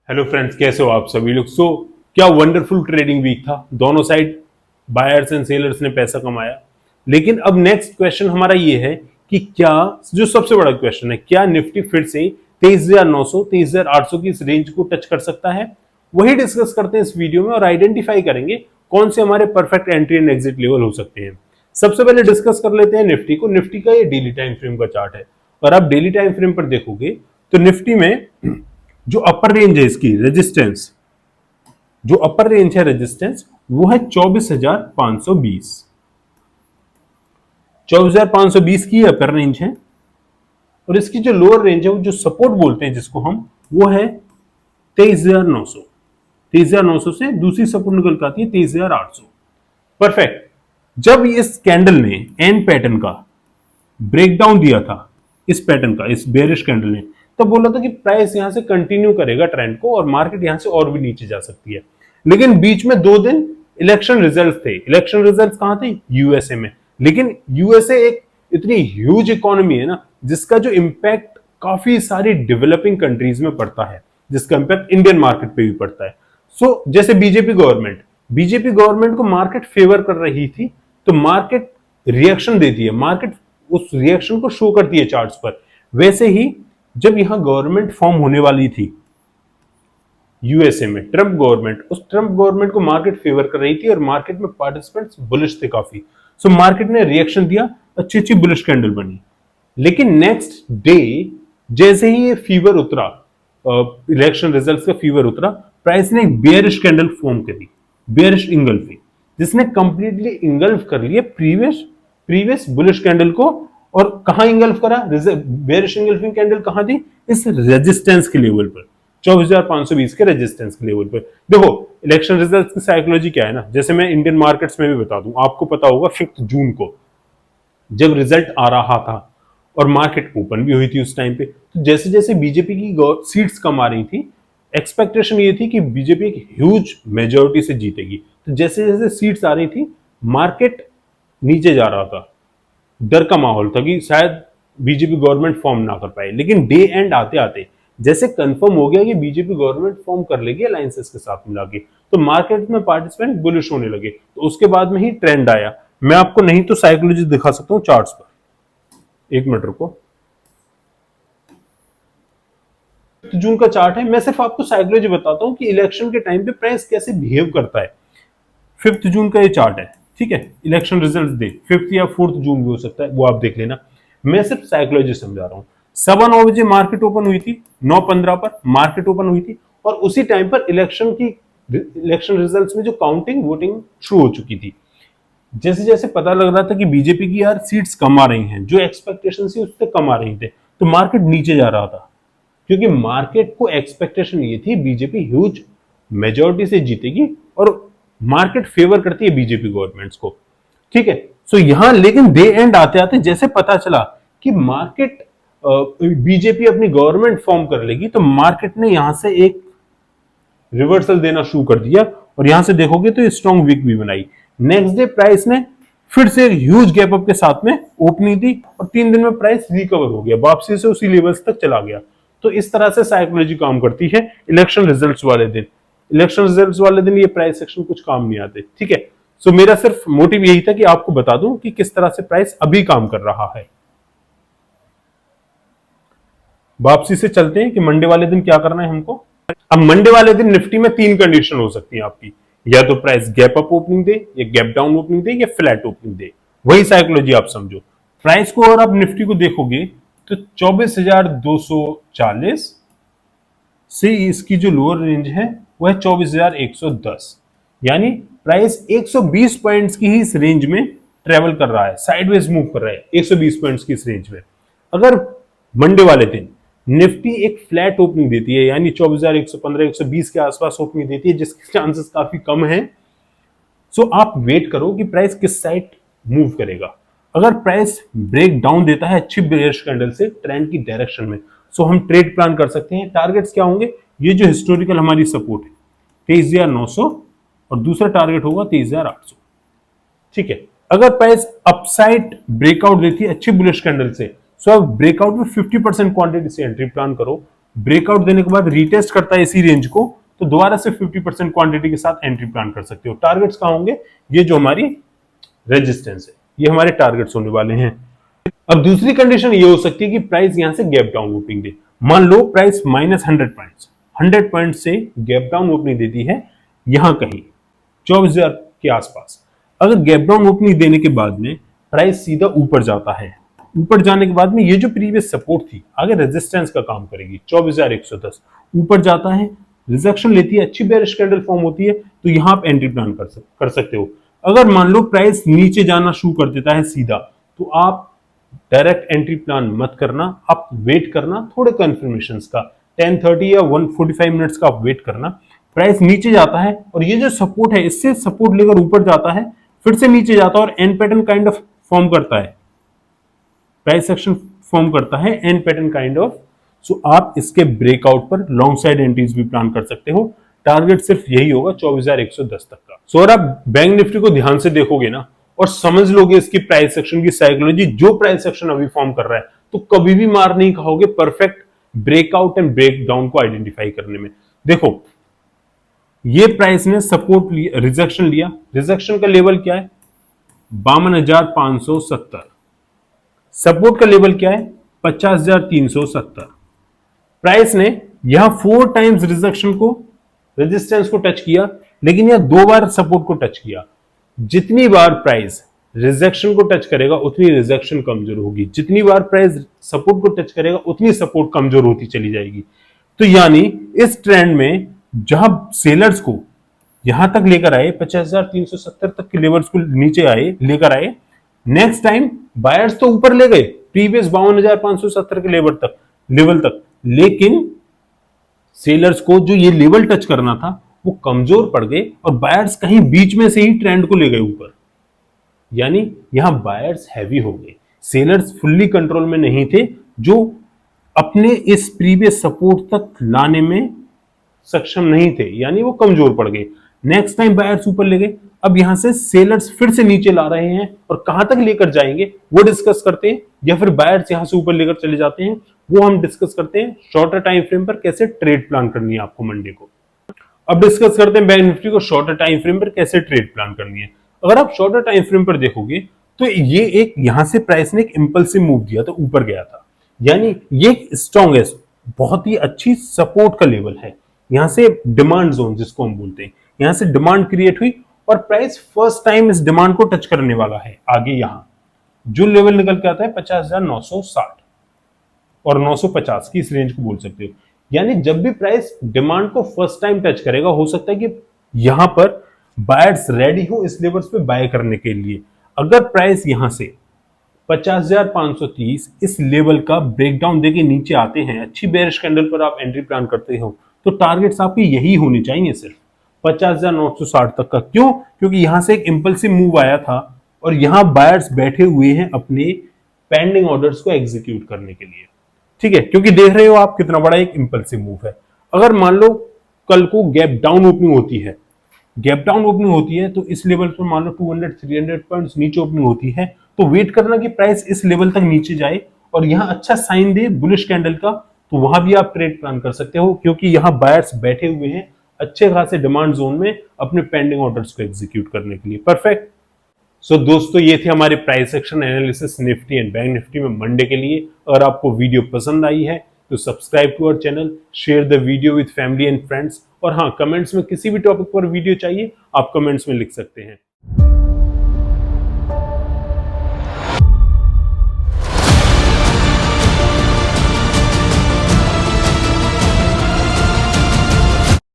Hello friends, कैसे हो आप सभी लोग। क्या वंडरफुल ट्रेडिंग वीक था। दोनों साइड बायर्स एंड सेलर्स ने पैसा कमाया। लेकिन अब नेक्स्ट क्वेश्चन हमारा ये है कि क्या, जो सबसे बड़ा क्वेश्चन है, क्या निफ्टी फिर से 23,900 23,800 की इस रेंज को टच कर सकता है। वही डिस्कस करते हैं इस वीडियो में और आइडेंटिफाई करेंगे कौन से हमारे perfect entry and exit level हो सकते हैं। सबसे पहले डिस्कस कर लेते हैं निफ्टी को। निफ्टी का ये डेली टाइम फ्रेम का चार्ट है और आप डेली टाइम फ्रेम पर देखोगे तो निफ्टी में जो अपर रेंज है इसकी रेजिस्टेंस, जो अपर रेंज है रेजिस्टेंस, वो है 24,520। 24,520 की अपर रेंज है और इसकी जो लोअर रेंज है, वो जो सपोर्ट बोलते हैं जिसको हम, वो है 23,900। 23,900 से दूसरी सपोर्ट निकल कर आती है 23,800। परफेक्ट। जब इस कैंडल ने एन पैटर्न का ब्रेकडाउन दिया था, इस पैटर्न का, इस बेरिश कैंडल ने, तब बोला था कि प्राइस यहां से कंटिन्यू करेगा ट्रेंड को और मार्केट यहां से और भी नीचे जा सकती है। लेकिन बीच में 2 दिन इलेक्शन रिजल्ट्स थे। इलेक्शन रिजल्ट्स कहां थे? यूएसए में। लेकिन यूएसए एक इतनी ह्यूज इकोनॉमी है ना, जिसका जो इंपैक्ट काफी सारी डेवलपिंग कंट्रीज में पड़ता है, जिसका इंपैक्ट इंडियन मार्केट पे भी पड़ता है। जैसे बीजेपी गवर्नमेंट को मार्केट फेवर कर रही थी, तो मार्केट रिएक्शन देती है, मार्केट उस रिएक्शन को शो करती है चार्ट्स पर। वैसे ही जब यहां गवर्नमेंट फॉर्म होने वाली थी यूएसए में, ट्रंप गवर्नमेंट, उस ट्रंप गवर्नमेंट को मार्केट फेवर कर रही थी और मार्केट में पार्टिसिपेंट्स बुलिश थे काफी। मार्केट ने रिएक्शन दिया, अच्छी अच्छी बुलिश कैंडल बनी। लेकिन नेक्स्ट डे जैसे ही ये फीवर उतरा, इलेक्शन रिजल्ट्स का फीवर उतरा, प्राइस ने एक बेयरिश कैंडल फॉर्म करी, बेयरिश इंगल्फिंग, जिसने कंप्लीटली इंगल्फ कर लिया प्रीवियस बुलिश कैंडल को। और कहां इंगल्फ करा? बेयरिश इंगल्फिंग कैंडल कहां थी? इस रेजिस्टेंस के लेवल पर, 24,520 के रेजिस्टेंस के लेवल पर। देखो, इलेक्शन रिजल्ट्स की साइकोलॉजी क्या है ना, जैसे मैं इंडियन मार्केट्स में भी बता दूं, आपको पता होगा 5 जून को जब रिजल्ट आ रहा था और मार्केट ओपन भी हुई थी उस टाइम पे, तो जैसे जैसे बीजेपी की सीट्स कम आ रही थी, एक्सपेक्टेशन ये थी कि बीजेपी एक ह्यूज मेजोरिटी से जीतेगी। तो जैसे जैसे सीट्स आ रही थी, मार्केट नीचे जा रहा था, डर का माहौल था कि शायद बीजेपी गवर्नमेंट फॉर्म ना कर पाए। लेकिन डे एंड आते आते जैसे कंफर्म हो गया कि बीजेपी गवर्नमेंट फॉर्म कर लेगी अलायंसेस के साथ मिला के, तो मार्केट में पार्टिसिपेंट बुलिश होने लगे। तो उसके बाद में ही ट्रेंड आया। मैं आपको नहीं तो साइकोलॉजी दिखा सकता हूं चार्ट्स पर, 1 मिनट रुको। जून का चार्ट है, मैं सिर्फ आपको साइकोलॉजी बताता हूं कि इलेक्शन के टाइम पे प्राइस कैसे बिहेव करता है। 5 जून का ये चार्ट है, ठीक है। इलेक्शन रिजल्ट दे 5 या 4 जून भी हो सकता है, वो आप देख लेना। मैं सिर्फ साइकोलॉजी समझा रहा हूं। 9:15 मार्केट ओपन हुई थी, 9:15 पर मार्केट ओपन हुई थी और उसी टाइम पर इलेक्शन रिजल्ट्स में जो काउंटिंग वोटिंग शुरू हो चुकी थी। जैसे जैसे पता लग रहा था कि बीजेपी की यार सीट्स कम आ रही हैं, जो एक्सपेक्टेशन थी उससे कम आ रही थे, तो मार्केट नीचे जा रहा था, क्योंकि मार्केट को एक्सपेक्टेशन ये थी बीजेपी ह्यूज मेजोरिटी से जीतेगी और मार्केट फेवर करती है बीजेपी गवर्नमेंट्स को, ठीक है। यहां लेकिन डे एंड आते आते जैसे पता चला कि मार्केट बीजेपी अपनी गवर्नमेंट फॉर्म कर लेगी, तो मार्केट ने यहां से एक रिवर्सल देना शुरू कर दिया और यहां से देखोगे तो स्ट्रॉन्ग वीक भी बनाई। नेक्स्ट डे प्राइस ने फिर से ह्यूज गैप अप के साथ में ओपनिंग दी और 3 दिन में प्राइस रिकवर हो गया, वापसी से उसी लेवल्स तक चला गया। तो इस तरह से साइकोलॉजी काम करती है इलेक्शन रिजल्ट्स वाले दिन। इलेक्शन रिजल्ट्स वाले दिन ये प्राइस सेक्शन कुछ काम नहीं आते, ठीक है। मेरा सिर्फ मोटिव यही था कि आपको बता दूं कि किस तरह से प्राइस अभी काम कर रहा है। वापसी से चलते हैं कि मंडे वाले दिन क्या करना है हमको। अब मंडे वाले दिन निफ्टी में 3 कंडीशन हो सकती है आपकी, या तो प्राइस गैप अप ओपनिंग दे, या गैप डाउन ओपनिंग दे, या फ्लैट ओपनिंग दे। वही साइकोलॉजी आप समझो। प्राइस को और आप निफ्टी को देखोगे तो 24,240 से इसकी जो लोअर रेंज है वह 24,110, यानी प्राइस 120 पॉइंट्स की ही इस रेंज में ट्रेवल कर रहा है, साइडवेज मूव कर रहा है 120 पॉइंट्स की इस रेंज में। अगर मंडे वाले दिन निफ्टी एक फ्लैट ओपनिंग देती है, यानी 24,115 120 के आसपास ओपनिंग देती है, जिसके चांसेस काफी कम है, आप वेट करो कि प्राइस किस साइड मूव करेगा। अगर प्राइस ब्रेक डाउन देता है अच्छी बेयरिश कैंडल से ट्रेंड की डायरेक्शन में, हम ट्रेड प्लान कर सकते हैं। टारगेट्स क्या होंगे? ये जो हिस्टोरिकल हमारी सपोर्ट है 23,900 और दूसरा टारगेट होगा 23,800, ठीक है। अगर प्राइस अपसाइड ब्रेकआउट देती है अच्छी बुलिश कैंडल से, आप ब्रेकआउट में 50% क्वांटिटी से एंट्री प्लान करो। ब्रेकआउट देने के बाद रीटेस्ट करता है इसी रेंज को, तो दोबारा से 50% क्वांटिटी के साथ एंट्री प्लान कर सकते हो। टारगेट्स कहाँ होंगे? ये जो हमारी रेजिस्टेंस है, ये हमारे टारगेट्स होने वाले हैं। अब दूसरी कंडीशन ये हो सकती है कि प्राइस यहां से गैप डाउन ओपनिंग दे। मान लो प्राइस -100 पॉइंट्स, 100 पॉइंट से गैप डाउन ओपनिंग देती है यहां कहीं 24,000 के आसपास। अगर गैप डाउन ओपनिंग देने के बाद में प्राइस सीधा ऊपर जाता है, ऊपर जाने के बाद में ये जो प्रीवियस सपोर्ट थी आगे रेजिस्टेंस का काम करेगी, 24,110 ऊपर जाता है, रिजेक्शन लेती है, अच्छी बेयरिश कैंडल फॉर्म होती है, तो यहां आप एंट्री प्लान कर सकते हो। अगर मान लो प्राइस नीचे जाना शुरू कर देता है सीधा, तो आप डायरेक्ट एंट्री प्लान मत करना, आप वेट करना थोड़े कंफर्मेशन का, 10:30 या 1:45 मिनट्स का आप वेट करना। प्राइस नीचे जाता है और ये जो सपोर्ट है इससे सपोर्ट लेकर ऊपर जाता है, फिर से नीचे जाता है और and pattern kind of form करता है, प्राइस एक्शन फॉर्म करता है एंड पैटर्न काइंड ऑफ। सो आप इसके ब्रेकआउट पर लॉन्ग साइड एंट्रीज भी प्लान कर सकते हो। टारगेट सिर्फ यही होगा 24,110 तक का। सो अगर आप बैंक निफ्टी को ध्यान से देखोगे ना और समझ लोगे इसकी प्राइस एक्शन की साइकोलॉजी, जो प्राइस एक्शन अभी फॉर्म कर रहा है, तो कभी भी मार नहीं खाओगे perfect breakout and breakdown को आइडेंटिफाई करने में। देखो ये प्राइस ने सपोर्ट लिया, रिजेक्शन लिया, रिजेक्शन का लेवल क्या है? 52,570। सपोर्ट का लेवल क्या है? 50,370। प्राइस ने यहां 4 टाइम्स रिजेक्शन को, रेजिस्टेंस को टच किया, लेकिन यहां 2 बार सपोर्ट को टच किया। जितनी बार प्राइस रिजेक्शन को टच करेगा उतनी रिजेक्शन कमजोर होगी, जितनी बार प्राइस सपोर्ट को टच करेगा उतनी सपोर्ट कमजोर होती चली जाएगी। तो यानी इस ट्रेंड में जहां सेलर्स को यहां तक लेकर आए, 50,370 तक के लेवल्स को नीचे आए लेकर आए, नेक्स्ट टाइम बायर्स तो ऊपर ले गए प्रीवियस 52,570 के लेवल तक, लेकिन सेलर्स को जो ये लेवल टच करना था वो कमजोर पड़ गए और बायर्स कहीं बीच में से ही ट्रेंड को ले गए ऊपर। यानी यहां बायर्स हैवी हो गए, सेलर्स फुल्ली कंट्रोल में नहीं थे, जो अपने इस प्रीवियस सपोर्ट तक लाने में सक्षम नहीं थे, यानी वो कमजोर पड़ गए। नेक्स्ट टाइम बायर्स ऊपर ले गए, अब यहां से सेलर्स फिर से नीचे ला रहे हैं और कहां तक लेकर जाएंगे वो डिस्कस करते हैं, या फिर बायर्स यहां से ऊपर लेकर चले जाते हैं वो हम डिस्कस करते हैं शॉर्टर टाइम फ्रेम पर कैसे ट्रेड प्लान करनी है आपको मंडे को। अब डिस्कस करते हैं बैंक निफ्टी को शॉर्टर टाइम फ्रेम पर कैसे ट्रेड प्लान करनी है। अगर आप शॉर्टर टाइम फ्रेम पर देखोगे तो ये एक यहां से प्राइस ने एक इंपल्सिव मूव दिया था, ऊपर गया था, यानी ये स्ट्रॉन्गेस्ट बहुत ही अच्छी सपोर्ट का लेवल है। यहां से डिमांड जोन जिसको हम बोलते हैं, यहां से डिमांड क्रिएट हुई और प्राइस फर्स्ट टाइम इस डिमांड को टच करने वाला है। आगे यहां जो लेवल निकल के आता है 50,960 और 950 की इस रेंज को बोल सकते हो। यानी जब भी प्राइस डिमांड को फर्स्ट टाइम टच करेगा, हो सकता है कि यहां पर बायर्स रेडी हो इस लेवल्स पे बाय करने के लिए। अगर प्राइस यहां से 50,530 इस लेवल का ब्रेकडाउन देके नीचे आते हैं, अच्छी बेयरिश कैंडल पर आप एंट्री प्लान करते हो, तो टारगेट्स आपके यही होने चाहिए सिर्फ 50,960 तक का। क्यों? क्योंकि यहां से एक इंपल्सिव मूव आया था और यहां बायर्स बैठे हुए हैं अपने पेंडिंग ऑर्डर्स को एग्जीक्यूट करने के लिए। ठीक है, क्योंकि देख रहे हो आप कितना बड़ा एक इंपल्सिव मूव है। अगर मान लो कल को गैप डाउन ओपनिंग होती है, गैप डाउन ओपनिंग होती है तो इस लेवल पर मान लो 200-300 पॉइंट्स नीचे ओपनिंग होती है, तो वेट करना कि प्राइस इस लेवल तक नीचे जाए और यहां अच्छा साइन दे बुलिश कैंडल का, तो वहां भी आप ट्रेड प्लान कर सकते हो, क्योंकि यहां बायर्स बैठे हुए हैं अच्छे खासे डिमांड जोन में अपने पेंडिंग ऑर्डर्स को एग्जीक्यूट करने के लिए। परफेक्ट। सो दोस्तों ये थे हमारे price action analysis Nifty and bank Nifty में मंडे के लिए। अगर आपको वीडियो पसंद आई है तो subscribe to our channel, share the video with family and friends, और हाँ, कमेंट्स में किसी भी टॉपिक पर वीडियो चाहिए आप कमेंट्स में लिख सकते हैं।